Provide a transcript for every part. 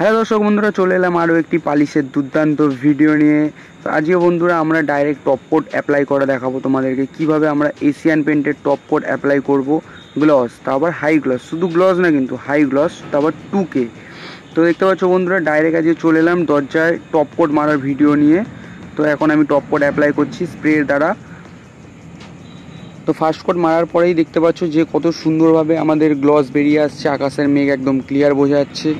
Hello দর্শক বন্ধুরা, চলে এলাম আরও একটি পালিশের দুর্দান্ত ভিডিও নিয়ে। তো আজকে বন্ধুরা আমরা ডাইরেক্ট টপ কোট অ্যাপ্লাই করা দেখাবো তোমাদেরকে, কিভাবে আমরা এশিয়ান পেন্টের টপ কোট অ্যাপ্লাই করব। গ্লস, তা আবার হাই গ্লস, শুধু গ্লস না কিন্তু হাই গ্লস, তা আবার 2K। তো দেখতে পাচ্ছ বন্ধুরা, ডাইরেক্ট আজকে চলে এলাম দরজায় টপ কোট মারার ভিডিও নিয়ে। তো এখন আমি টপ কোট অ্যাপ্লাই করছি স্প্রের দ্বারা। তো ফার্স্ট কোট মারার পরেই দেখতে পাচ্ছ যে কত সুন্দরভাবে আমাদের গ্লস বেরিয়ে আসছে, আকাশের মেঘ একদম ক্লিয়ার বোঝা যাচ্ছে।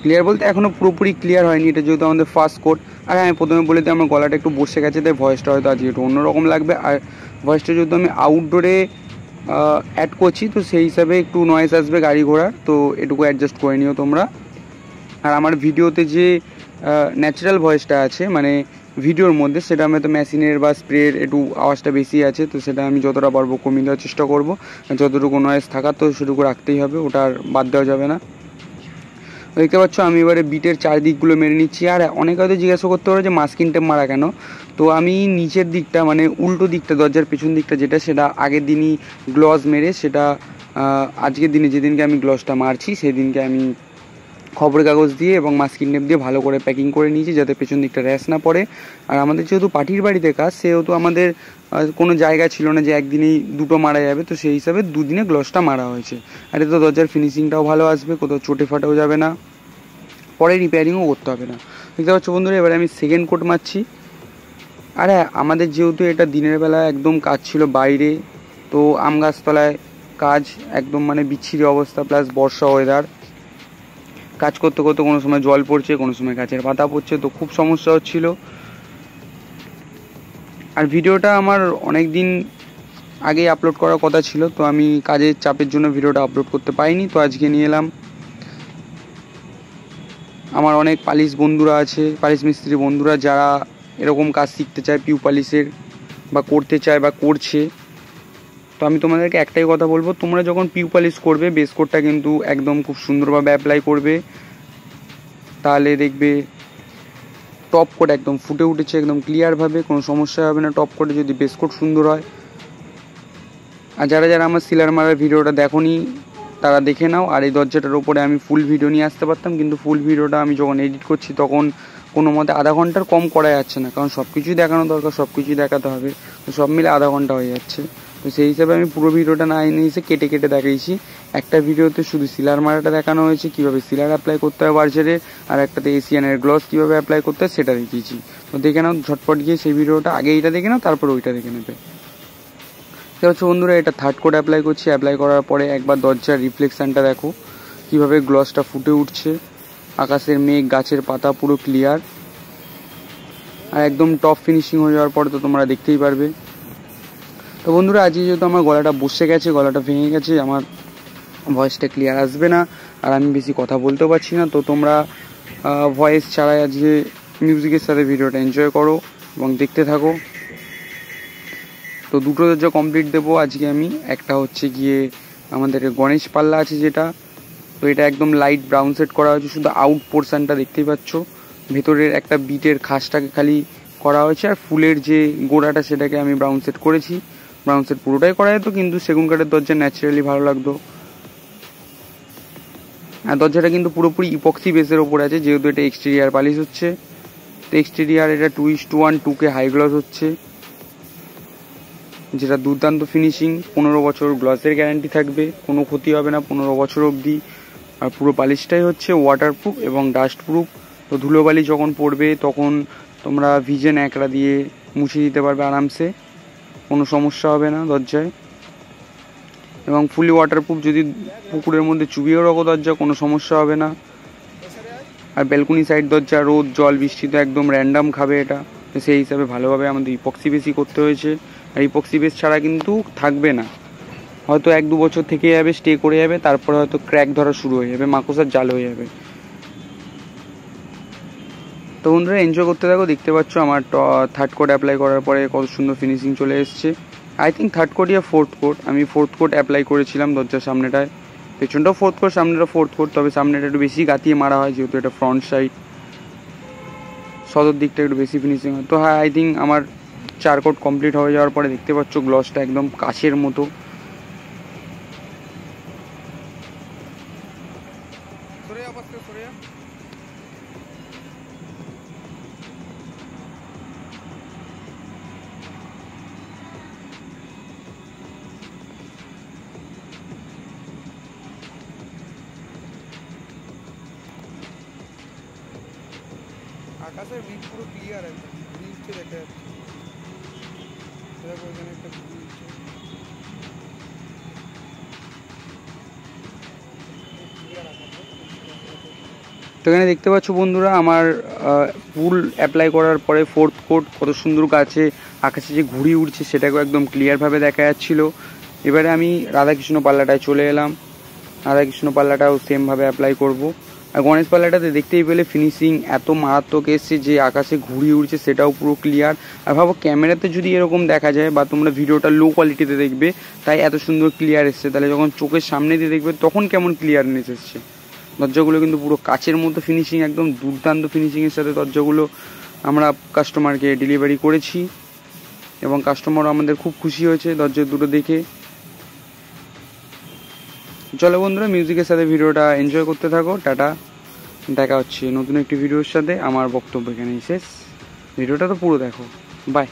ক্লিয়ার বলতে এখনও পুরোপুরি ক্লিয়ার হয়নি, এটা যেহেতু আমাদের ফার্স্ট কোট। আর হ্যাঁ, প্রথমে বলে দিই আমার গলাটা একটু বসে গেছে, তাই ভয়েসটা হয়তো আজকে একটু অন্যরকম লাগবে। আর ভয়েসটা যেহেতু আমি আউটডোরে অ্যাড করছি, তো সেই হিসাবে একটু নয়েজ আসবে গাড়ি ঘোড়ার, তো এটুকু অ্যাডজাস্ট করে নিও তোমরা। আর আমার ভিডিওতে যে ন্যাচারাল ভয়েসটা আছে মানে ভিডিওর মধ্যে, সেটা আমি তো মেশিনের বা স্প্রের একটু আওয়াজটা বেশি আছে, তো সেটা আমি যতটা পারবো কমিয়ে দেওয়ার চেষ্টা করবো। যতটুকু নয়েজ থাকার তো সেটুকু রাখতেই হবে, ওটা আর বাদ দেওয়া যাবে না। দেখতে পাচ্ছ আমি এবারে বিটের চারদিকগুলো মেরে নিচ্ছি। আর অনেকে হয়তো জিজ্ঞাসা করতে পারো যে মাস্কিং টেপ মারা কেন। তো আমি নিচের দিকটা মানে উল্টো দিকটা, দরজার পেছন দিকটা যেটা, সেটা আগের দিনই গ্লস মেরে সেটা আজকের দিনে যেদিনকে আমি গ্লসটা মারছি সেদিনকে আমি খবরের কাগজ দিয়ে এবং মাস্কিং টেপ দিয়ে ভালো করে প্যাকিং করে নিয়েছি, যাতে পেছন দিকটা র্যাশ না পড়ে। আর আমাদের যেহেতু পার্টির বাড়িতে কাজ, সেহেতু আমাদের কোনো জায়গা ছিল না যে একদিনেই দুটো মারা যাবে, তো সেই হিসাবে দুদিনে গ্লসটা মারা হয়েছে। আর এতে দরজার ফিনিশিংটাও ভালো আসবে, কোথাও চোটে ফাটেও যাবে না, পরে রিপেয়ারিংও করতে হবে না। দেখতে পাচ্ছ বন্ধুরা, এবারে আমি সেকেন্ড কোট মারছি। আর হ্যাঁ, আমাদের যেহেতু এটা দিনের বেলা একদম কাজ ছিল বাইরে, তো আম গাছতলায় কাজ, একদম মানে বিচ্ছিরি অবস্থা, প্লাস বর্ষা ওয়েদার। কাজ করতে করতে কোনো সময় জল পড়ছে, কোনো সময় গাছের পাতা পড়ছে, তো খুব সমস্যা হচ্ছিল। আর ভিডিওটা আমার অনেক দিন আগেই আপলোড করার কথা ছিল, তো আমি কাজের চাপের জন্য ভিডিওটা আপলোড করতে পারিনি, তো আজকে নিয়ে এলাম। আমার অনেক পালিশ বন্ধুরা আছে, পালিশ মিস্ত্রি বন্ধুরা, যারা এরকম কাজ শিখতে চায় পিউ পালিশের, বা করতে চায় বা করছে। তো আমি তোমাদেরকে একটাই কথা বলবো, তোমরা যখন পিউ পালিশ করবে বেস কোটটা কিন্তু একদম খুব সুন্দরভাবে অ্যাপ্লাই করবে, তাহলে দেখবে টপ কোট একদম ফুটে উঠেছে একদম ক্লিয়ারভাবে, কোনো সমস্যা হবে না টপ কোটে যদি বেস কোট সুন্দর হয়। আর যারা যারা আমার সিলার মারার ভিডিওটা দেখোনি তারা দেখে নাও। আর এই দরজাটার ওপরে আমি ফুল ভিডিও নিয়ে আসতে পারতাম, কিন্তু ফুল ভিডিওটা আমি যখন এডিট করছি তখন কোনো মতে আধা ঘন্টার কম করা যাচ্ছে না, কারণ সব কিছুই দেখানো দরকার, সব কিছুই দেখাতে হবে, তো সব মিলে আধা ঘন্টা হয়ে যাচ্ছে। তো সেই হিসাবে আমি পুরো ভিডিওটা না এনে এসে কেটে কেটে দেখিয়েছি। একটা ভিডিওতে শুধু সিলার মারাটা দেখানো হয়েছে, কীভাবে সিলার অ্যাপ্লাই করতে হয় বার্জারে, আর একটাতে এশিয়ানের গ্লস কীভাবে অ্যাপ্লাই করতে হয় সেটা দেখিয়েছি। তো দেখে নাও ঝটপট গিয়ে সেই ভিডিওটা, আগে এইটা দেখে নাও তারপর ওইটা দেখে নেবে। ঠিক আছে বন্ধুরা, এটা থার্ড কোট অ্যাপ্লাই করছি। অ্যাপ্লাই করার পরে একবার দরজার রিফ্লেকশানটা দেখো, কীভাবে গ্লসটা ফুটে উঠছে, আকাশের মেঘ, গাছের পাতা পুরো ক্লিয়ার। আর একদম টপ ফিনিশিং হয়ে যাওয়ার পরে তো তোমরা দেখতেই পারবে। তো বন্ধুরা, আজকে যেহেতু আমার গলাটা বসে গেছে, গলাটা ভেঙে গেছে, আমার ভয়েসটা ক্লিয়ার আসবে না, আর আমি বেশি কথা বলতেও পারছি না, তো তোমরা ভয়েস ছাড়াই আজকে মিউজিকের সাথে ভিডিওটা এনজয় করো এবং দেখতে থাকো। তো দুটো দরজা কমপ্লিট দেবো আজকে আমি। একটা হচ্ছে গিয়ে আমাদের গণেশ পাল্লা আছে যেটা, তো এটা একদম লাইট ব্রাউন সেট করা হয়েছে, শুধু আউট পোর্শনটা দেখতেই পাচ্ছ, ভেতরের একটা বিটের খাসটাকে খালি করা হয়েছে, আর ফুলের যে গোড়াটা সেটাকে আমি ব্রাউন সেট করেছি। ব্রাউন সেট পুরোটাই করা যেত, কিন্তু সেগুন কাঠের দরজা ন্যাচারালি ভালো লাগতো। আর দরজাটা কিন্তু পুরোপুরি ইপক্সি বেসের ওপর আছে, যেহেতু এটা এক্সটেরিয়ার পালিশ হচ্ছে। তো এক্সটেরিয়ার এটা 2:1 2K হাই গ্লস হচ্ছে, যেটা দুর্দান্ত ফিনিশিং। 15 বছর গ্লসের গ্যারান্টি থাকবে, কোনো ক্ষতি হবে না 15 বছর অবধি। আর পুরো পালিশটাই হচ্ছে ওয়াটারপ্রুফ এবং ডাস্টপ্রুফ। তো ধুলোবালি যখন পড়বে তখন তোমরা ভিজে ন্যাকড়া দিয়ে মুছে দিতে পারবে আরামসে, কোনো সমস্যা হবে না দরজায়। এবং ফুলি ওয়াটারপ্রুফ, যদি পুকুরের মধ্যে চুবিয়েও রাখো দরজা কোনো সমস্যা হবে না। আর ব্যালকনি সাইড দরজা রোদ জল বৃষ্টি তো একদম র্যান্ডাম খাবে এটা, তো সেই হিসাবে ভালোভাবে আমাদের ইপক্সি বেসই করতে হয়েছে। আর ইপক্সি বেস ছাড়া কিন্তু থাকবে না, হয়তো 1-2 বছর থেকে যাবে, স্টে করে যাবে, তারপরে হয়তো ক্র্যাক ধরা শুরু হয়ে যাবে, মাকড়সার জাল হয়ে যাবে। তো বন্ধুরা এনজয় করতে থাকো। দেখতে পাচ্ছ আমার থার্ড কোট অ্যাপ্লাই করার পরে কত সুন্দর ফিনিশিং চলে এসছে। আই থিঙ্ক থার্ড কোট ইয়া ফোর্থ কোট, আমি ফোর্থ কোট অ্যাপ্লাই করেছিলাম দরজার সামনেটায়। পেছনটাও ফোর্থ কোট, সামনেটা ফোর্থ কোট, তবে সামনেটা একটু বেশি গাতিয়ে মারা হয় যেহেতু এটা ফ্রন্ট সাইড, সদর দিকটা একটু বেশি ফিনিশিং হয়। তো হ্যাঁ, আই থিঙ্ক আমার 4 কোট কমপ্লিট হয়ে যাওয়ার পরে দেখতে পাচ্ছ গ্লসটা একদম কাচের মতো। আকাশের মেঘ পুরো ক্লিয়ার একদম, ঘুরি উঠছে দেখা যাচ্ছে। দেখো এখানে একটা ঘুরি উঠছে, ক্লিয়ার আকাশ। তো এখানে দেখতে পাচ্ছ বন্ধুরা আমার পুল অ্যাপ্লাই করার পরে 4th কোট কত সুন্দর গাছে আকাশে যে ঘুড়ি উঠছে সেটাকেও একদম ক্লিয়ারভাবে দেখা যাচ্ছিলো। এবারে আমি রাধাকৃষ্ণ পাল্লাটায় চলে এলাম, রাধাকৃষ্ণ পাল্লাটাও সেমভাবে অ্যাপ্লাই করব। আর গণেশ পাল্লাটাতে দেখতেই পেলে ফিনিশিং এত মারাত্মক এসছে যে আকাশে ঘুড়ি উঠছে সেটাও পুরো ক্লিয়ার। আর ভাবো ক্যামেরাতে যদি এরকম দেখা যায় বা তোমরা ভিডিওটা লো কোয়ালিটিতে দেখবে তাই এত সুন্দর ক্লিয়ার এসছে, তাহলে যখন চোখের সামনে দিয়ে দেখবে তখন কেমন ক্লিয়ারনেস এসছে। দরজাগুলো কিন্তু পুরো কাচের মতো ফিনিশিং, একদম দুর্দান্ত ফিনিশিংয়ের সাথে দরজাগুলো আমরা কাস্টমারকে ডেলিভারি করেছি এবং কাস্টমারও আমাদের খুব খুশি হয়েছে দরজা দুটো দেখে। চলো বন্ধুরা মিউজিকের সাথে ভিডিওটা এনজয় করতে থাকো। টাটা, দেখা হচ্ছে নতুন একটি ভিডিওর সাথে। আমার বক্তব্য এখানেই শেষ, ভিডিওটা তো পুরো দেখো, বাই।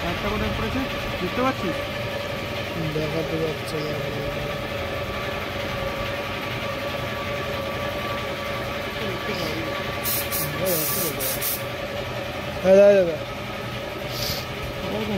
একটা কোথায় পড়েছে দেখতে পাচ্ছিস? দেখাতে যাচ্ছে না। হ্যাঁ দাদা আমার